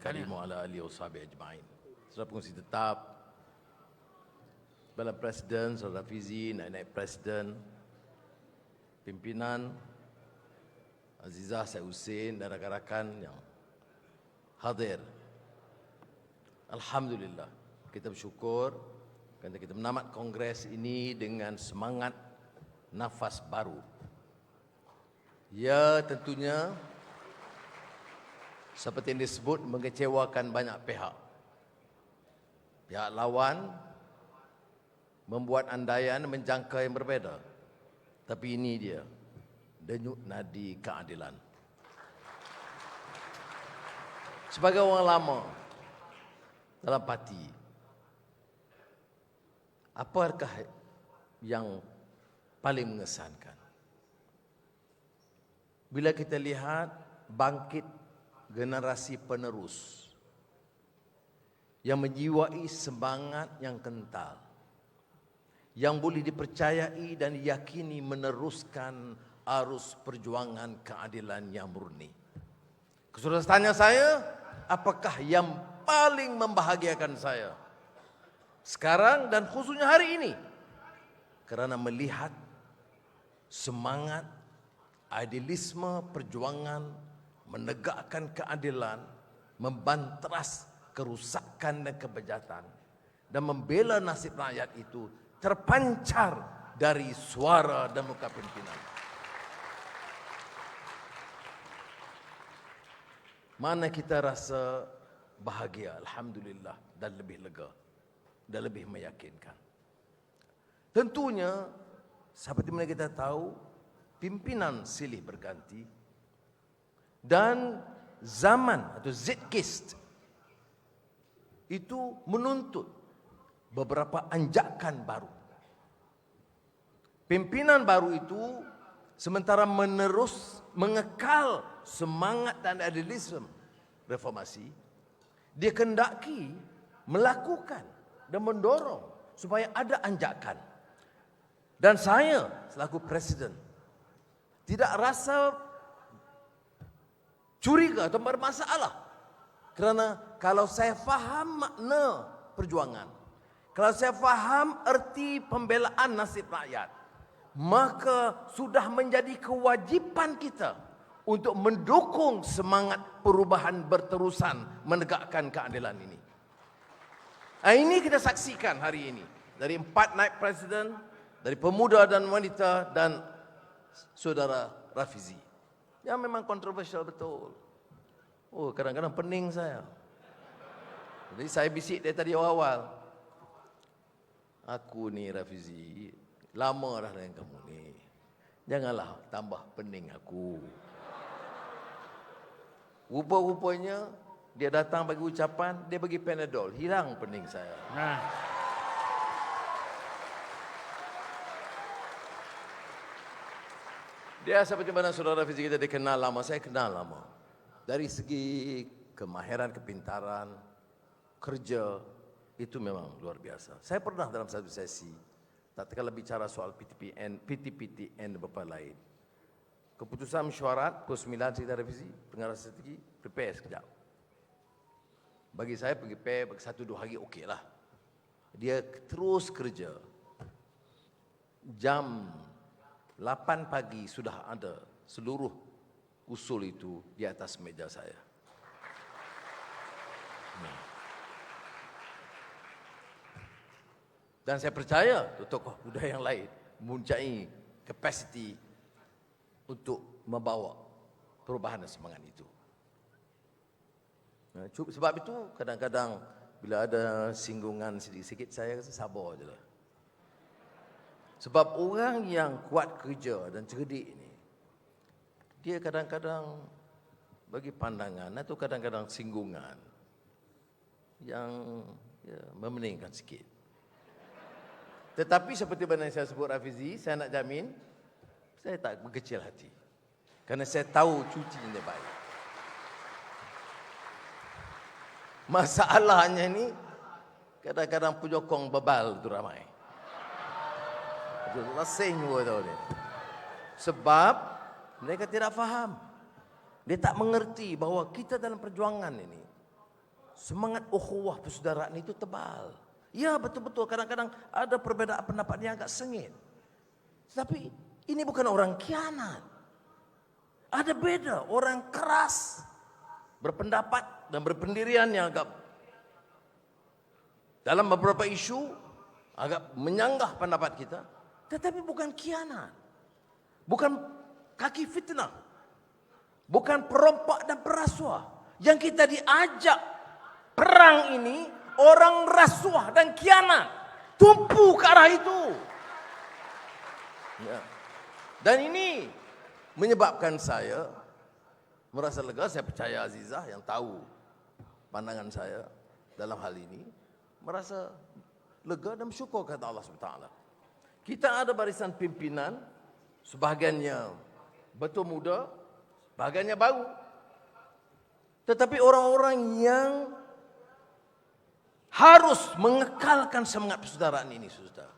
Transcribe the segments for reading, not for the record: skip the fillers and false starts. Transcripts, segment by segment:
Karim wa ala alihi wa sahbihi ajma'in. Saudara pengurusi tetap, Kepala Presiden, Saudara Fizi, Naib Presiden, pimpinan, Azizah Syed Hussein dan rakan-rakan yang hadir. Alhamdulillah, kita bersyukur kerana kita menamat kongres ini dengan semangat nafas baru. Ya, tentunya seperti yang disebut mengecewakan banyak pihak. Pihak lawan membuat andaian menjangka yang berbeza. Tapi ini dia, denyut nadi keadilan. Sebagai orang lama dalam parti, apakah yang paling mengesankan? Bila kita lihat bangkit generasi penerus yang menjiwai semangat yang kental, yang boleh dipercayai dan diyakini meneruskan arus perjuangan keadilan yang murni. Saudara tanya saya, apakah yang paling membahagiakan saya sekarang dan khususnya hari ini? Kerana melihat semangat idealisme perjuangan menegakkan keadilan, membanteras kerusakan dan kebejatan, dan membela nasib rakyat itu terpancar dari suara dan muka pimpinan. Mana kita rasa bahagia, alhamdulillah, dan lebih lega, dan lebih meyakinkan. Tentunya, seperti mana kita tahu, pimpinan silih berganti dan zaman atau zeitgeist itu menuntut beberapa anjakan baru. Pimpinan baru itu sementara mengekal semangat dan idealisme reformasi, dia kendaki melakukan dan mendorong supaya ada anjakan. Dan saya selaku presiden tidak rasa curiga atau bermasalah. Kerana kalau saya faham makna perjuangan, kalau saya faham erti pembelaan nasib rakyat, maka sudah menjadi kewajipan kita untuk mendukung semangat perubahan berterusan menegakkan keadilan ini. Ini kita saksikan hari ini. Dari 4 naib presiden, dari pemuda dan wanita dan Saudara Rafizi. Ya memang kontroversial betul. Oh, kadang-kadang pening saya. Jadi saya bisik dari tadi awal. Aku ni Rafizi, lama dah dengan kamu ni. Janganlah tambah pening aku. Rupa-rupanya dia datang bagi ucapan, dia bagi Panadol, hilang pening saya. Dia seperti mana saudara Fizi kita dikenal lama, saya kenal lama. Dari segi kemahiran, kepintaran, kerja, itu memang luar biasa. Saya pernah dalam satu sesi, tak kala bicara soal PTPTN dan beberapa lain. Keputusan mesyuarat, pukul 9 saudara Fizi, pengarah strategi, prepare sekejap. Bagi saya prepare 1-2 hari okey lah. Dia terus kerja. Jam 8 pagi sudah ada seluruh usul itu di atas meja saya. Dan saya percaya tokoh muda yang lain mempunyai kapasiti untuk membawa perubahan dan semangat itu. Sebab itu kadang-kadang bila ada singgungan sedikit-sedikit saya rasa sabar je lah. Sebab orang yang kuat kerja dan cerdik ini, dia kadang-kadang bagi pandangan atau kadang-kadang singgungan yang memeningkan sikit. Tetapi seperti mana yang saya sebut Rafizi, saya nak jamin, saya tak berkecil hati. Kerana saya tahu cuci yang baik. Masalahnya ni, kadang-kadang penyokong bebal tu ramai. Lasing juga tahu dia. Sebab mereka tidak faham. Dia tak mengerti bahawa kita dalam perjuangan ini semangat ukhuwah persaudaraan itu tebal. Ya, betul-betul kadang-kadang ada perbedaan pendapat yang agak sengit. Tapi ini bukan orang khianat. Ada beda, orang keras berpendapat dan berpendirian yang agak dalam beberapa isu agak menyanggah pendapat kita, tetapi bukan khianat. Bukan kaki fitnah. Bukan perompak dan perasuah. Yang kita diajak perang ini orang rasuah dan khianat. Tumpu ke arah itu. Ya. Dan ini menyebabkan saya merasa lega. Saya percaya Azizah yang tahu pandangan saya dalam hal ini, merasa lega dan bersyukur kata Allah SWT. Kita ada barisan pimpinan, sebahagiannya betul muda, sebahagiannya baru. Tetapi orang-orang yang harus mengekalkan semangat persaudaraan ini, saudara.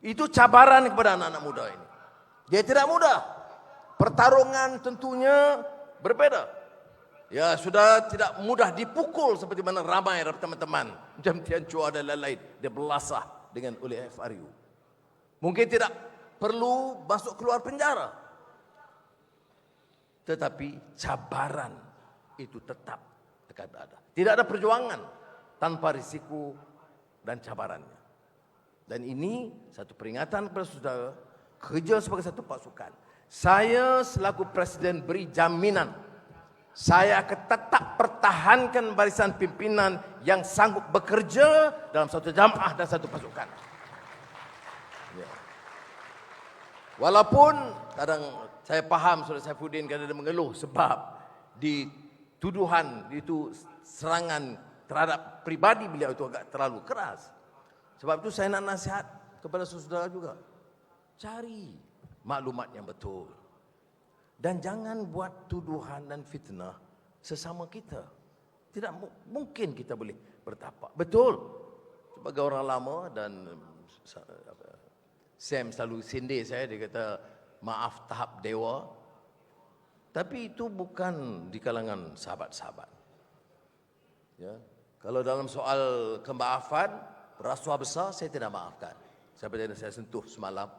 Itu cabaran kepada anak-anak muda ini. Dia tidak mudah. Pertarungan tentunya berbeda. Ya, sudah tidak mudah dipukul seperti mana ramai teman-teman macam Tian Chua dan lain-lain. Dia belasah dengan oleh FRU. Mungkin tidak perlu masuk keluar penjara. Tetapi cabaran itu tetap akan ada. Tidak ada perjuangan tanpa risiko dan cabarannya. Dan ini satu peringatan kepada saudara, kerja sebagai satu pasukan. Saya selaku presiden beri jaminan, saya akan tetap pertahankan barisan pimpinan yang sanggup bekerja dalam satu jamaah dan satu pasukan. Ya. Walaupun kadang saya faham Saudara Saifuddin kadang dia mengeluh sebab di tuduhan itu serangan terhadap pribadi beliau itu agak terlalu keras. Sebab itu saya nak nasihat kepada saudara juga. Cari maklumat yang betul. Dan jangan buat tuduhan dan fitnah sesama kita. Tidak mungkin kita boleh bertapak. Betul. Sebagai orang lama dan Sam selalu sindir saya, dia kata maaf tahap dewa. Tapi itu bukan di kalangan sahabat-sahabat. Ya. Kalau dalam soal kemaafan, rasuah besar saya tidak maafkan. Seperti yang saya sentuh semalam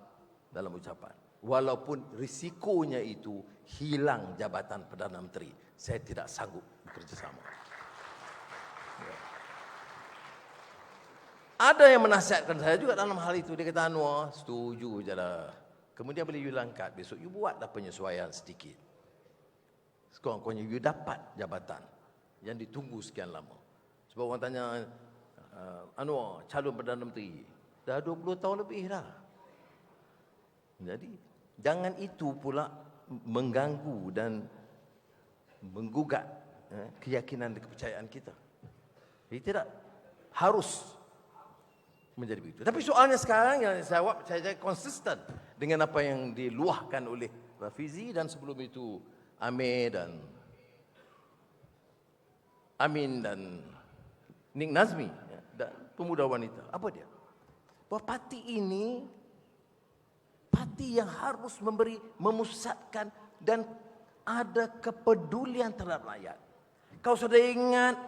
dalam ucapan. Walaupun risikonya itu hilang jabatan Perdana Menteri, saya tidak sanggup bekerjasama. Ya. Ada yang menasihatkan saya juga dalam hal itu. Dia kata, Anwar, setuju je lah. Kemudian bila you langkat besok, you buatlah penyesuaian sedikit. Sekurang-kurangnya you dapat jabatan yang ditunggu sekian lama. Sebab orang tanya, Anwar, calon Perdana Menteri, dah 20 tahun lebih dah. Jadi, jangan itu pula mengganggu dan menggugat keyakinan dan kepercayaan kita. Jadi tidak harus menjadi begitu. Tapi soalnya sekarang yang saya jawab, saya konsisten dengan apa yang diluahkan oleh Rafizi dan sebelum itu Amin dan Nik Nazmi dan pemuda wanita. Apa dia? Bahawa parti ini parti yang harus memusatkan dan ada kepedulian terhadap rakyat. Kau sudah ingat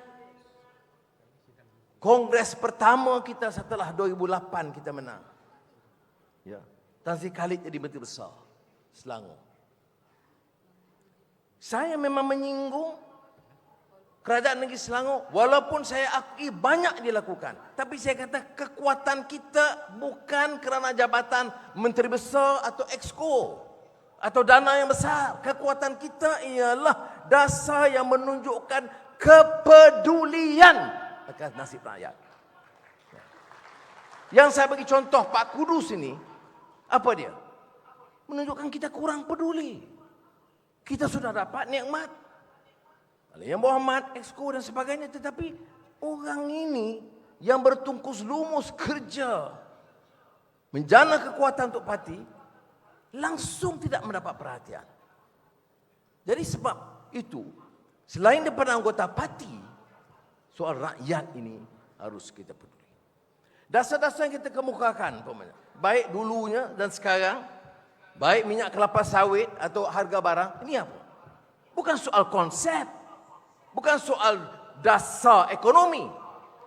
kongres pertama kita setelah 2008 kita menang. Ya, Tan Sri Khalid jadi Menteri Besar Selangor. Saya memang menyinggung Kerajaan Negeri Selangor, walaupun saya akui banyak dilakukan. Tapi saya kata kekuatan kita bukan kerana jabatan Menteri Besar atau Exco atau dana yang besar. Kekuatan kita ialah dasar yang menunjukkan kepedulian akan nasib rakyat. Yang saya bagi contoh Pak Kudus ini, apa dia? Menunjukkan kita kurang peduli. Kita sudah dapat nikmat. Yang Muhammad, Exco dan sebagainya. Tetapi orang ini yang bertungkus lumus kerja menjana kekuatan untuk parti, langsung tidak mendapat perhatian. Jadi sebab itu, selain daripada anggota parti, soal rakyat ini harus kita peduli. Dasar-dasar yang kita kemukakan, baik dulunya dan sekarang, baik minyak kelapa sawit atau harga barang, ini apa? Bukan soal konsep. Bukan soal dasar ekonomi,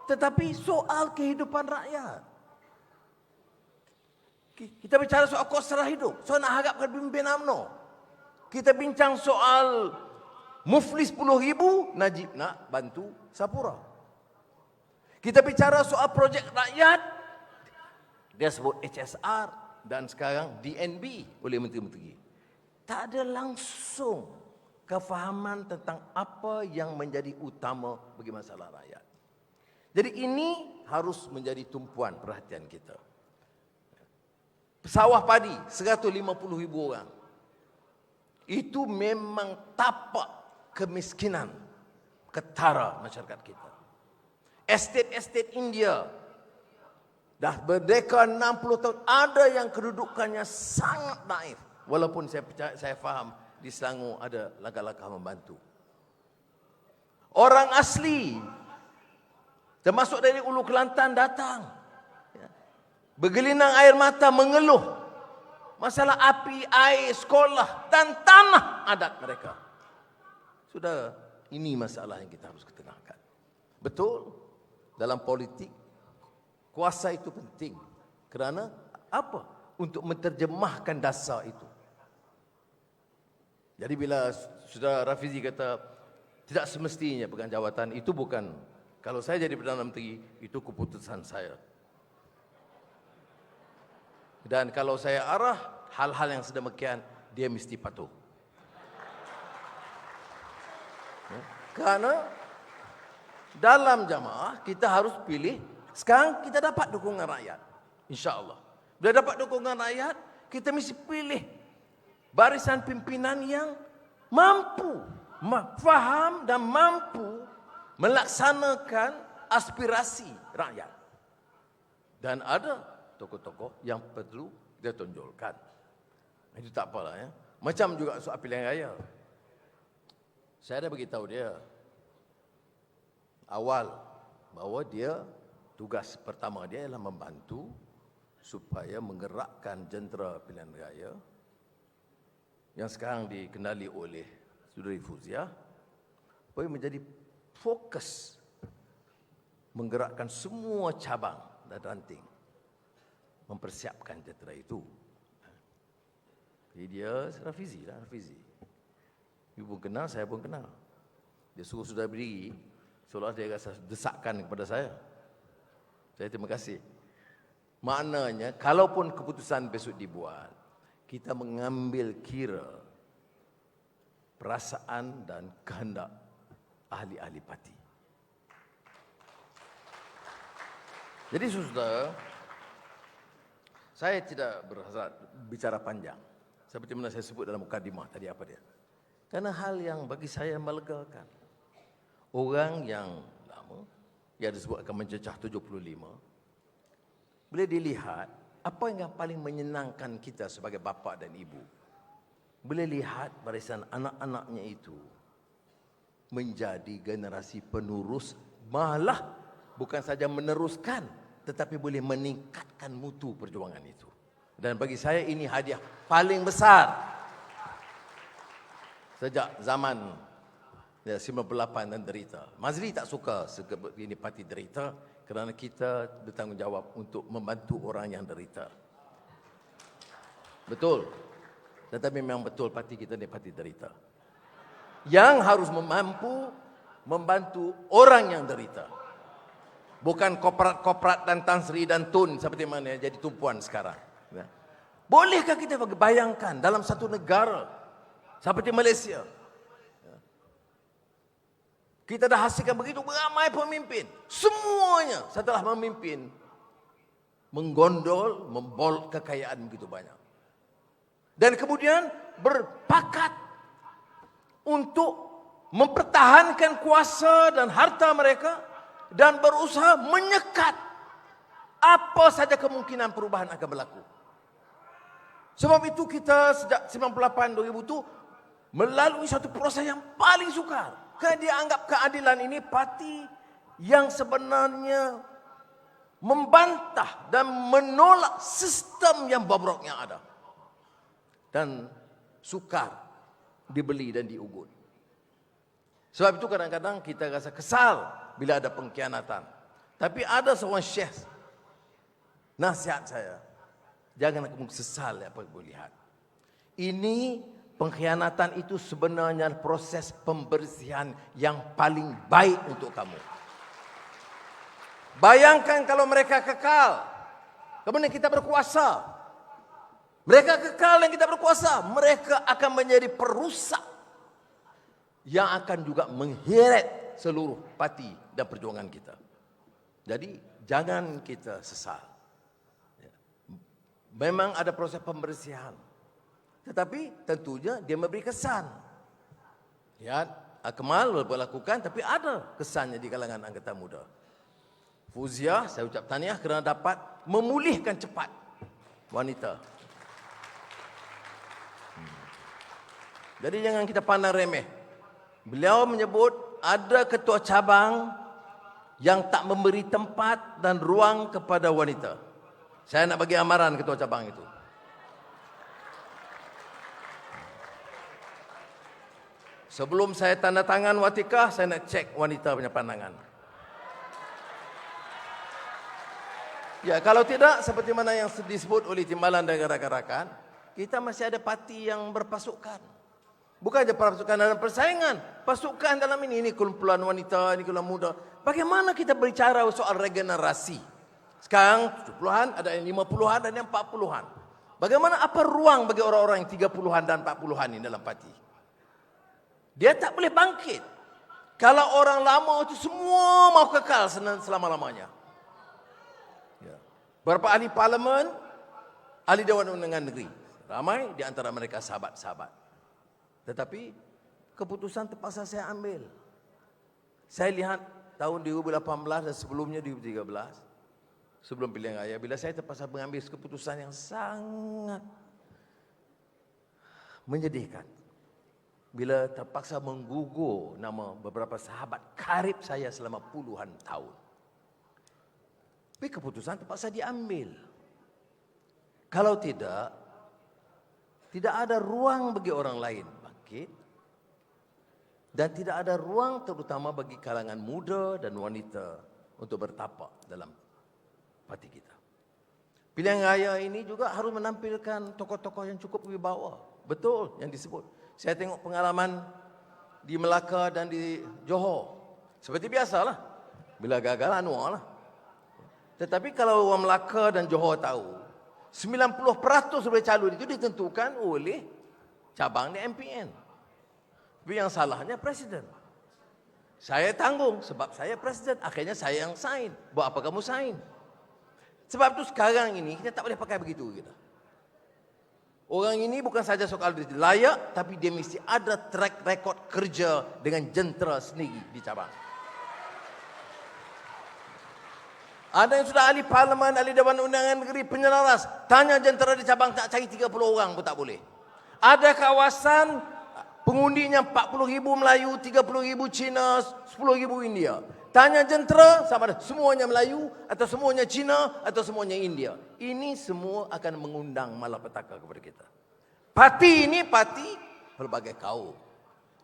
tetapi soal kehidupan rakyat. Kita bicara soal kos sara hidup, soal nak harapkan pimpin UMNO. Kita bincang soal muflis 10,000, Najib nak bantu Sapura. Kita bicara soal projek rakyat, dia sebut HSR dan sekarang DNB oleh menteri-menteri. Tak ada langsung kefahaman tentang apa yang menjadi utama bagi masalah rakyat. Jadi ini harus menjadi tumpuan perhatian kita. Sawah padi 150,000 orang. Itu memang tapak kemiskinan ketara masyarakat kita. Estate India dah merdeka 60 tahun, ada yang kedudukannya sangat naif. Walaupun saya faham di Selangor ada langkah-langkah membantu. Orang asli termasuk dari Ulu Kelantan datang, bergelinang air mata mengeluh masalah api, air, sekolah dan tanah adat mereka. Sudah, ini masalah yang kita harus ketengahkan. Betul, dalam politik kuasa itu penting. Kerana apa? Untuk menterjemahkan dasar itu. Jadi bila Saudara Rafizi kata tidak semestinya pegang jawatan, itu bukan, kalau saya jadi Perdana Menteri, itu keputusan saya. Dan kalau saya arah hal-hal yang sedemikian, dia mesti patuh. Kerana dalam jamaah kita harus pilih. Sekarang kita dapat dukungan rakyat, insya-Allah. Bila dapat dukungan rakyat, kita mesti pilih barisan pimpinan yang mampu, faham dan mampu melaksanakan aspirasi rakyat. Dan ada tokoh-tokoh yang perlu dia tonjolkan. Itu tak apalah ya. Macam juga soal pilihan raya. Saya dah beritahu dia awal bahawa dia, tugas pertama dia ialah membantu supaya menggerakkan jentera pilihan raya yang sekarang dikendali oleh Saudari Fuzia, supaya menjadi fokus menggerakkan semua cabang dan ranting mempersiapkan jentera itu. Jadi dia Rafizi lah, Rafizi. Ibu pun kenal, saya pun kenal. Dia suruh sudah berdiri, seolah dia rasa desakan kepada saya. Saya terima kasih. Maknanya, kalaupun keputusan besok dibuat, kita mengambil kira perasaan dan kehendak ahli-ahli parti. Jadi saudara, saya tidak berhasrat bicara panjang. Seperti mana saya sebut dalam mukadimah tadi apa dia. Karena hal yang bagi saya melegakan. Orang yang lama, yang disebut akan mencecah 75, bila dilihat, apa yang paling menyenangkan kita sebagai bapa dan ibu? Bila lihat barisan anak-anaknya itu menjadi generasi penerus, malah bukan saja meneruskan, tetapi boleh meningkatkan mutu perjuangan itu. Dan bagi saya ini hadiah paling besar sejak zaman 98 dan derita. Mazli tak suka ini parti derita kerana kita bertanggungjawab untuk membantu orang yang derita. Betul. Tetapi memang betul parti kita ni parti derita. Yang harus mampu membantu orang yang derita. Bukan korporat dan Tan Sri dan Tun seperti mana yang jadi tumpuan sekarang. Bolehkah kita bayangkan dalam satu negara seperti Malaysia, kita dah hasilkan begitu ramai pemimpin, semuanya setelah memimpin menggondol, membol kekayaan begitu banyak. Dan kemudian berpakat untuk mempertahankan kuasa dan harta mereka dan berusaha menyekat apa saja kemungkinan perubahan akan berlaku. Sebab itu kita sejak 98-2000 itu melalui satu proses yang paling sukar. Kerana dia anggap keadilan ini parti yang sebenarnya membantah dan menolak sistem yang bobrok yang ada. Dan sukar dibeli dan diugut. Sebab itu kadang-kadang kita rasa kesal bila ada pengkhianatan. Tapi ada seorang syekh, nasihat saya, jangan kamu sesal apa yang kamu lihat. Ini pengkhianatan itu sebenarnya proses pembersihan yang paling baik untuk kamu. Bayangkan kalau mereka kekal, kemudian kita berkuasa. Mereka kekal dan kita berkuasa, mereka akan menjadi perusak yang akan juga mengheret seluruh parti dan perjuangan kita. Jadi jangan kita sesal. Memang ada proses pembersihan, tetapi tentunya dia memberi kesan. Ya, Akmal berlakukan, tapi ada kesannya di kalangan anggota muda. Fuzia, saya ucap tahniah kerana dapat memulihkan cepat wanita. Jadi jangan kita pandang remeh. Beliau menyebut ada ketua cabang yang tak memberi tempat dan ruang kepada wanita. Saya nak bagi amaran ketua cabang itu. Sebelum saya tanda tangan watikah, saya nak cek wanita punya pandangan. Ya, kalau tidak, seperti mana yang disebut oleh timbalan dan rakan-rakan, kita masih ada parti yang berpasukan. Bukan saja pasukan dalam persaingan, pasukan dalam ini kumpulan wanita, ini kumpulan muda. Bagaimana kita berbicara soal regenerasi? Sekarang 70-an, ada yang 50-an dan yang 40-an. Bagaimana apa ruang bagi orang-orang yang 30-an dan 40-an ini dalam parti? Dia tak boleh bangkit. Kalau orang lama itu semua mau kekal selama-lamanya. Ya. Berapa ahli parlimen, ahli Dewan Undangan Negeri. Ramai di antara mereka sahabat-sahabat. Tetapi keputusan terpaksa saya ambil. Saya lihat tahun 2018 dan sebelumnya 2013, sebelum pilihan raya, bila saya terpaksa mengambil keputusan yang sangat menyedihkan. Bila terpaksa menggugur nama beberapa sahabat karib saya selama puluhan tahun. Tapi keputusan terpaksa diambil. Kalau tidak ada ruang bagi orang lain. Dan tidak ada ruang terutama bagi kalangan muda dan wanita untuk bertapak dalam parti kita. Pilihan raya ini juga harus menampilkan tokoh-tokoh yang cukup wibawa. Betul yang disebut. Saya tengok pengalaman di Melaka dan di Johor. Seperti biasalah. Bila gagal Anwar lah. Tetapi kalau orang Melaka dan Johor tahu, 90% dari calon itu ditentukan oleh cabang di MPN. Tapi yang salahnya presiden. Saya tanggung sebab saya presiden. Akhirnya saya yang sign. Buat apa kamu sign? Sebab itu sekarang ini kita tak boleh pakai begitu kita. Orang ini bukan saja soal layak, tapi dia mesti ada track record kerja dengan jentera sendiri di cabang. Ada yang sudah ahli parlimen, ahli Dewan Undangan Negeri, penyelaras. Tanya jentera di cabang tak cari 30 orang pun tak boleh. Ada kawasan pengundinya 40,000 Melayu, 30,000 Cina, 10,000 India. Tanya jentera sama ada semuanya Melayu atau semuanya Cina atau semuanya India. Ini semua akan mengundang malapetaka kepada kita. Parti ini parti pelbagai kaum.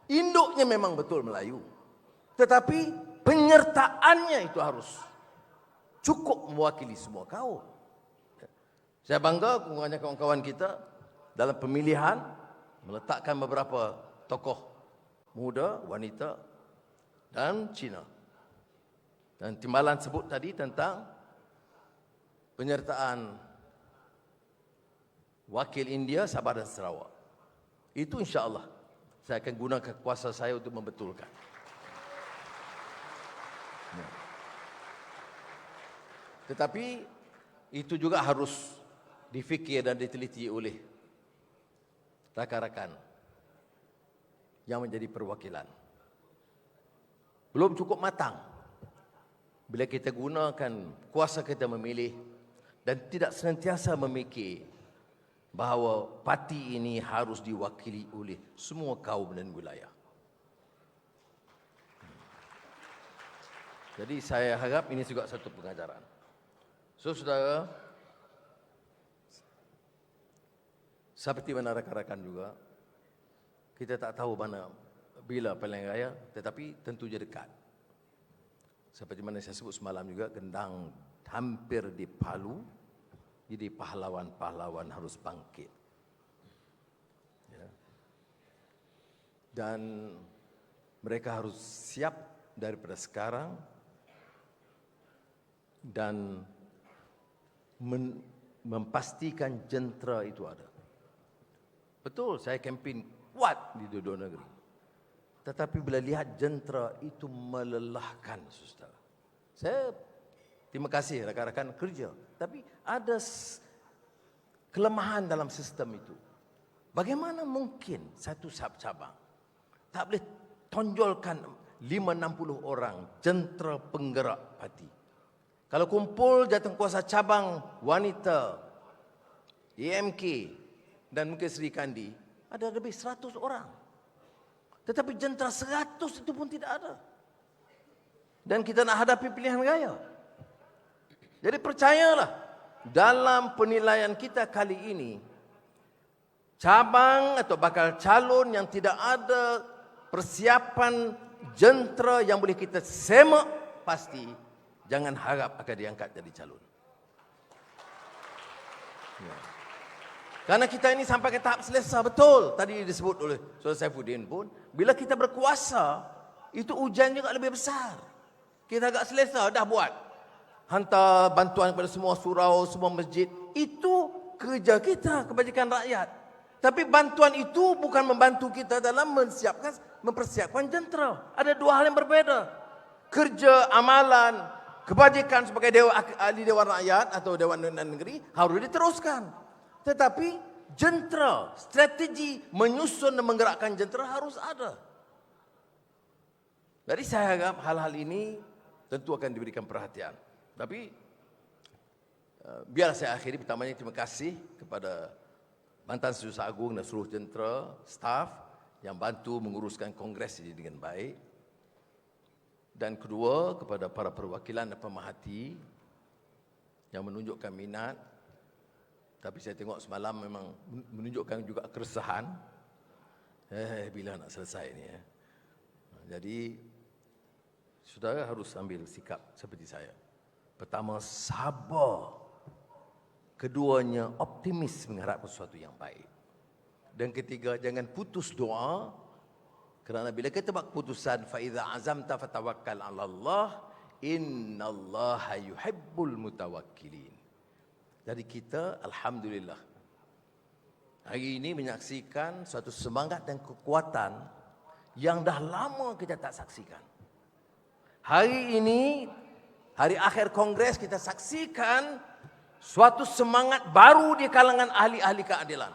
Induknya memang betul Melayu. Tetapi penyertaannya itu harus cukup mewakili semua kaum. Saya bangga dengan kawan-kawan kita dalam pemilihan meletakkan beberapa tokoh muda, wanita dan Cina. Dan timbalan sebut tadi tentang penyertaan wakil India, Sabah dan Sarawak. Itu insya-Allah saya akan gunakan kuasa saya untuk membetulkan. Tetapi itu juga harus difikir dan diteliti oleh rakan-rakan yang menjadi perwakilan. Belum cukup matang bila kita gunakan kuasa kita memilih dan tidak senantiasa memikir bahawa parti ini harus diwakili oleh semua kaum dan wilayah. Jadi saya harap ini juga satu pengajaran. So, saudara, seperti mana rakan-rakan juga, kita tak tahu mana bila pilihan raya, tetapi tentunya dekat. Seperti mana saya sebut semalam juga, gendang hampir di Palu, jadi pahlawan-pahlawan harus bangkit. Ya. Dan mereka harus siap daripada sekarang dan memastikan jentera itu ada. Betul, saya kempen kuat di dua negeri. Tetapi bila lihat jentera itu melelahkan, saudara. Saya terima kasih rakan-rakan kerja. Tapi ada kelemahan dalam sistem itu. Bagaimana mungkin satu cabang tak boleh tonjolkan 5-60 orang jentera penggerak parti. Kalau kumpul jawatankuasa cabang wanita, AMK dan mungkin Seri Kandi, ada lebih 100 orang. Tetapi jentera 100 itu pun tidak ada. Dan kita nak hadapi pilihan raya. Jadi percayalah, dalam penilaian kita kali ini, cabang atau bakal calon yang tidak ada persiapan jentera yang boleh kita semak pasti, jangan harap akan diangkat jadi calon. Ya. Karena kita ini sampai ke tahap selesa, betul. Tadi disebut oleh Saudara Saifuddin pun, bila kita berkuasa, itu ujian juga lebih besar. Kita agak selesa, dah buat. Hantar bantuan kepada semua surau, semua masjid. Itu kerja kita, kebajikan rakyat. Tapi bantuan itu bukan membantu kita dalam mempersiapkan jentera. Ada dua hal yang berbeda. Kerja, amalan, kebajikan sebagai ahli Dewan Rakyat atau Dewan Negeri harus diteruskan. Tetapi jentera, strategi menyusun dan menggerakkan jentera harus ada. Jadi saya harap hal-hal ini tentu akan diberikan perhatian. Tapi biar saya akhiri, pertamanya terima kasih kepada Mantan Setiausaha Agung dan seluruh jentera, staf yang bantu menguruskan kongres ini dengan baik. Dan kedua, kepada para perwakilan dan pemerhati yang menunjukkan minat. Tapi saya tengok semalam memang menunjukkan juga keresahan. Bila nak selesai ini ya. Jadi, saudara harus ambil sikap seperti saya. Pertama, sabar. Keduanya, optimis mengharapkan sesuatu yang baik. Dan ketiga, jangan putus doa. Kerana bila kita buat keputusan, فَإِذَا عَزَمْتَ فَتَوَكَّلْ عَلَى اللَّهِ إِنَّ اللَّهَ يُحِبُّ الْمُتَوَكِّلِينَ. Jadi kita, alhamdulillah, hari ini menyaksikan suatu semangat dan kekuatan yang dah lama kita tak saksikan. Hari ini, hari akhir kongres, kita saksikan suatu semangat baru di kalangan ahli-ahli keadilan.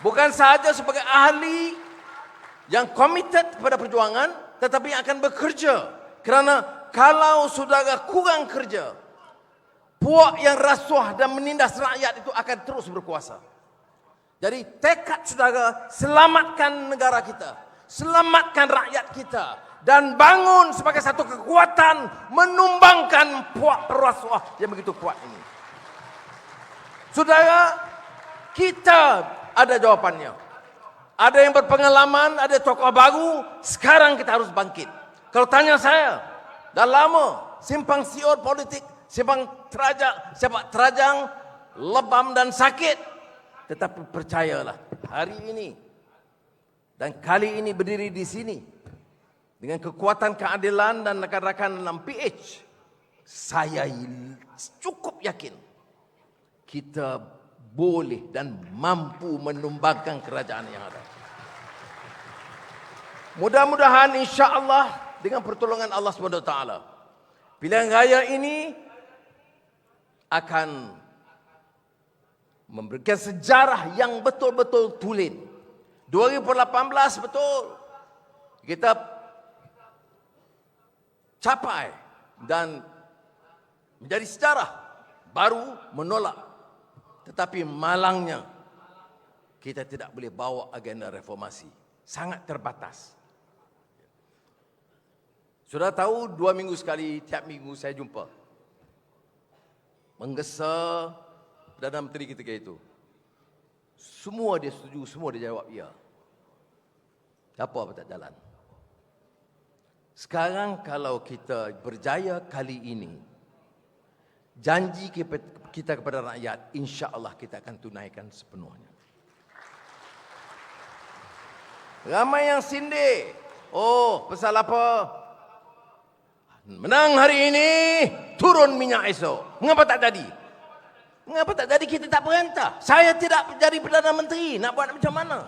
Bukan sahaja sebagai ahli yang komited kepada perjuangan, tetapi yang akan bekerja. Kerana kalau saudara kurang kerja, puak yang rasuah dan menindas rakyat itu akan terus berkuasa. Jadi tekad saudara, selamatkan negara kita, selamatkan rakyat kita, dan bangun sebagai satu kekuatan menumbangkan puak rasuah yang begitu kuat ini. Saudara, kita ada jawapannya. Ada yang berpengalaman, ada tokoh baru, sekarang kita harus bangkit. Kalau tanya saya, dah lama simpang siur politik, sepak terajang, lebam dan sakit. Tetapi percayalah, hari ini dan kali ini berdiri di sini dengan kekuatan keadilan dan rakan-rakan dalam PH, saya cukup yakin kita boleh dan mampu menumbangkan kerajaan yang ada. Mudah-mudahan insya-Allah dengan pertolongan Allah SWT, pilihan raya ini akan memberikan sejarah yang betul-betul tulen. 2018 betul kita capai dan menjadi sejarah baru menolak. Tetapi malangnya kita tidak boleh bawa agenda reformasi. Sangat terbatas. Sudah tahu 2 minggu sekali, tiap minggu saya jumpa. Menggesa Perdana Menteri ketika itu. Semua dia setuju, semua dia jawab ya. Apa tak jalan? Sekarang kalau kita berjaya kali ini, janji kita kepada rakyat, insya-Allah kita akan tunaikan sepenuhnya. Ramai yang sindir. Oh, pasal apa? Menang hari ini, turun minyak esok. Mengapa tak jadi? Mengapa tak jadi? Kita tak perintah. Saya tidak jadi Perdana Menteri. Nak buat macam mana?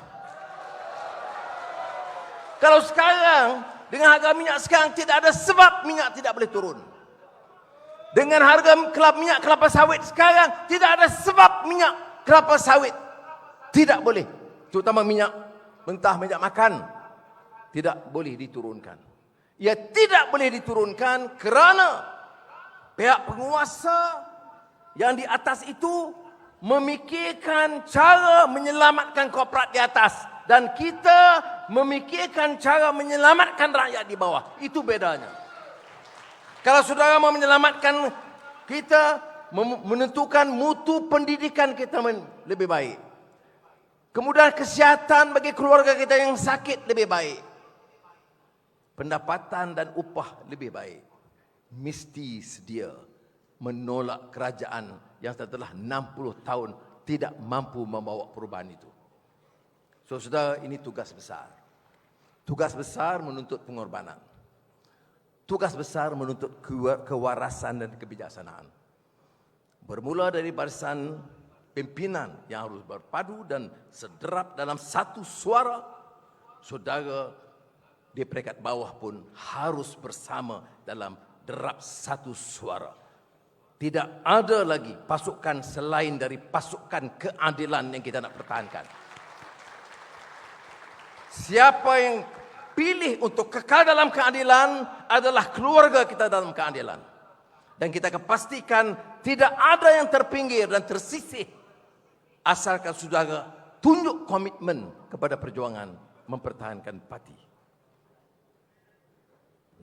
Kalau sekarang, dengan harga minyak sekarang, tidak ada sebab minyak tidak boleh turun. Dengan harga minyak kelapa sawit sekarang, tidak ada sebab minyak kelapa sawit tidak boleh. Terutama minyak mentah, minyak makan, tidak boleh diturunkan. Ia tidak boleh diturunkan kerana pihak penguasa yang di atas itu memikirkan cara menyelamatkan korporat di atas. Dan kita memikirkan cara menyelamatkan rakyat di bawah. Itu bedanya. Kalau saudara mau menyelamatkan kita, menentukan mutu pendidikan kita lebih baik. Kemudian kesihatan bagi keluarga kita yang sakit lebih baik. Pendapatan dan upah lebih baik. Mesti sedia menolak kerajaan yang setelah 60 tahun tidak mampu membawa perubahan itu. So, saudara, ini tugas besar. Tugas besar menuntut pengorbanan. Tugas besar menuntut kewarasan dan kebijaksanaan. Bermula dari barisan pimpinan yang harus berpadu dan sederap dalam satu suara, saudara di peringkat bawah pun harus bersama dalam derap satu suara. Tidak ada lagi pasukan selain dari pasukan keadilan yang kita nak pertahankan. Siapa yang pilih untuk kekal dalam keadilan adalah keluarga kita dalam keadilan. Dan kita akan pastikan tidak ada yang terpinggir dan tersisih asalkan saudara tunjuk komitmen kepada perjuangan mempertahankan parti.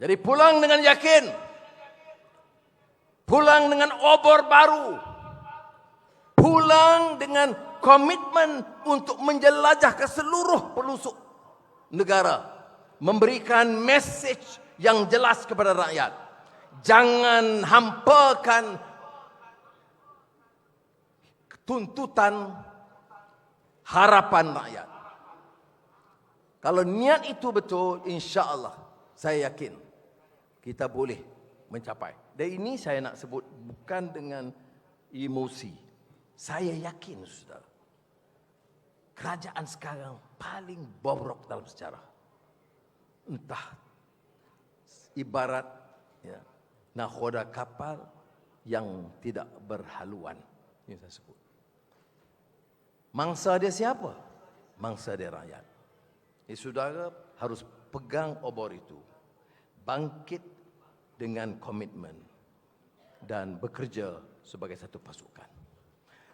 Jadi pulang dengan yakin, pulang dengan obor baru, pulang dengan komitmen untuk menjelajah ke seluruh pelosok negara, memberikan mesej yang jelas kepada rakyat. Jangan hampakan tuntutan harapan rakyat. Kalau niat itu betul, insya-Allah saya yakin kita boleh mencapai. Dan ini saya nak sebut bukan dengan emosi. Saya yakin, saudara, kerajaan sekarang paling bobrok dalam sejarah. Entah ibarat nakhoda kapal yang tidak berhaluan. Ini saya sebut. Mangsa dia siapa? Mangsa dia rakyat. Jadi saudara harus pegang obor itu. Bangkit dengan komitmen dan bekerja sebagai satu pasukan.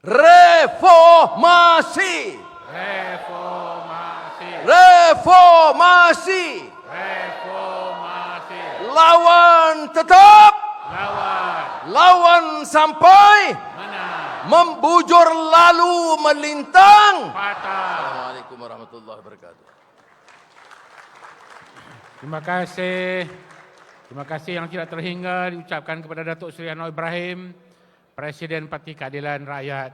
Reformasi! Reformasi. Reformasi! Reformasi. Lawan tetap, Lawan lawan sampai menang. membujur lalu melintang. Patah. Assalamualaikum warahmatullahi wabarakatuh. Terima kasih. Terima kasih yang tidak terhingga diucapkan kepada Datuk Seri Anwar Ibrahim, Presiden Parti Keadilan Rakyat,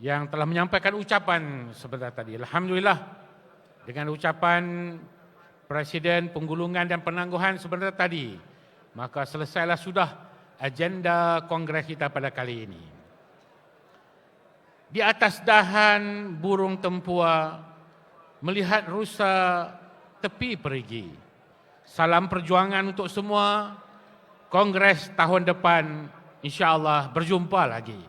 yang telah menyampaikan ucapan sebentar tadi. Alhamdulillah, dengan ucapan Presiden penggulungan dan penangguhan sebentar tadi, maka selesailah sudah agenda kongres kita pada kali ini. Di atas dahan burung tempua, melihat rusa tepi perigi. Salam perjuangan untuk semua. Kongres tahun depan insya-Allah berjumpa lagi.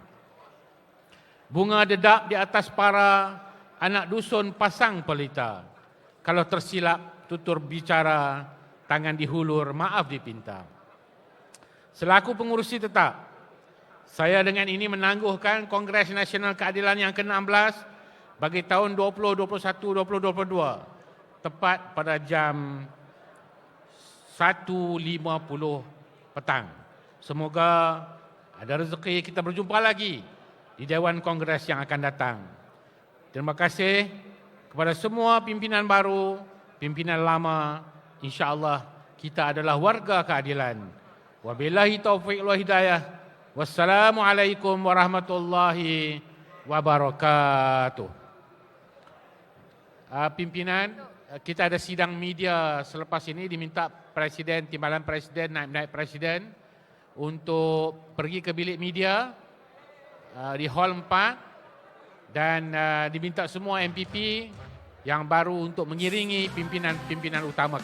Bunga dedap di atas para anak dusun pasang pelita. Kalau tersilap tutur bicara, tangan dihulur, maaf dipinta. Selaku pengurusi tetap, saya dengan ini menangguhkan Kongres Nasional Keadilan yang ke-16 bagi tahun 2021-2022 tepat pada jam 1.50 petang. Semoga ada rezeki kita berjumpa lagi di Dewan Kongres yang akan datang. Terima kasih kepada semua pimpinan baru pimpinan lama, insya-Allah kita adalah warga keadilan. Wabillahi taufiq wal hidayah. Wassalamualaikum warahmatullahi wabarakatuh. Pimpinan, kita ada sidang media selepas ini, diminta Presiden, Timbalan Presiden, Naib-Naib Presiden untuk pergi ke bilik media di Hall 4 dan diminta semua MPP yang baru untuk mengiringi pimpinan-pimpinan utama.